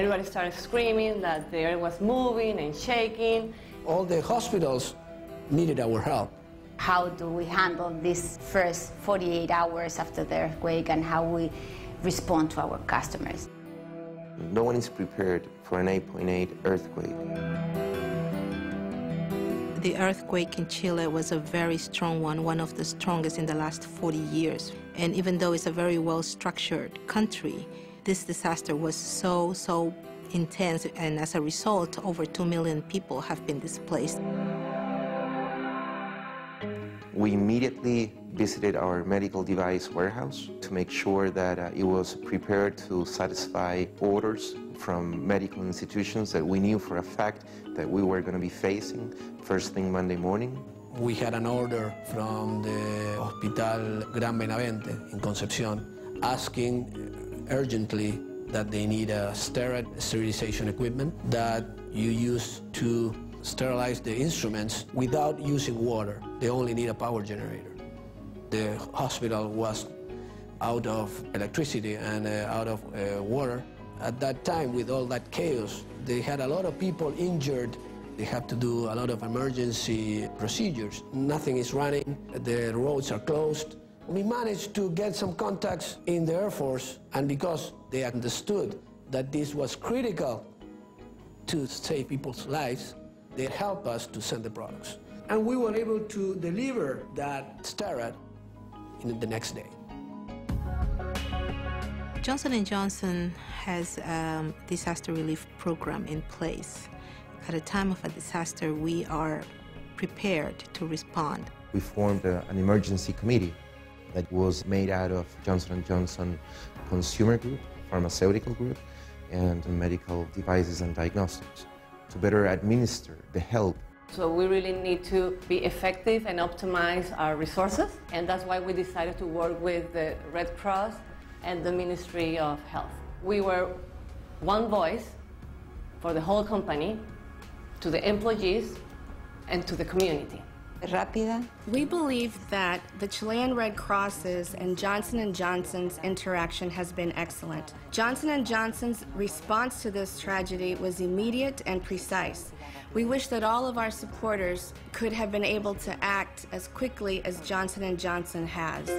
Everybody started screaming that the earth was moving and shaking. All the hospitals needed our help. How do we handle these first 48 hours after the earthquake and how we respond to our customers? No one is prepared for an 8.8 earthquake. The earthquake in Chile was a very strong one of the strongest in the last 40 years. And even though it's a very well-structured country, this disaster was so intense, and as a result, over 2 million people have been displaced. We immediately visited our medical device warehouse to make sure that it was prepared to satisfy orders from medical institutions that we knew for a fact that we were going to be facing first thing Monday morning. We had an order from the Hospital Gran Benavente in Concepcion asking urgently that they need a sterilization equipment that you use to sterilize the instruments without using water. They only need a power generator. The hospital was out of electricity and out of water. At that time, with all that chaos, they had a lot of people injured. They had to do a lot of emergency procedures. Nothing is running, the roads are closed. We managed to get some contacts in the Air Force, and because they understood that this was critical to save people's lives, they helped us to send the products. And we were able to deliver that STERRAD in the next day. Johnson & Johnson has a disaster relief program in place. At a time of a disaster, we are prepared to respond. We formed an emergency committee that was made out of Johnson & Johnson Consumer Group, Pharmaceutical Group, and Medical Devices and Diagnostics to better administer the help. So we really need to be effective and optimize our resources, and that's why we decided to work with the Red Cross and the Ministry of Health. We were one voice for the whole company, to the employees, and to the community. Rápida. We believe that the Chilean Red Cross's and Johnson & Johnson's interaction has been excellent. Johnson & Johnson's response to this tragedy was immediate and precise. We wish that all of our supporters could have been able to act as quickly as Johnson & Johnson has.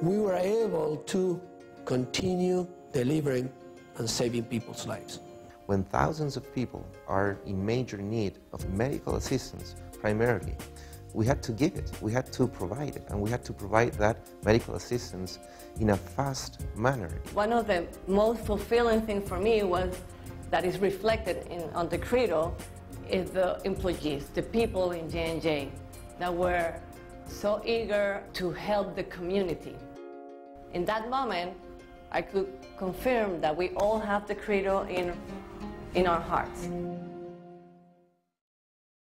We were able to continue delivering and saving people's lives. When thousands of people are in major need of medical assistance, primarily, we had to give it, we had to provide it, and we had to provide that medical assistance in a fast manner. One of the most fulfilling things for me was that is reflected on the credo is the employees, the people in J&J that were so eager to help the community. In that moment, I could confirm that we all have the credo in our hearts.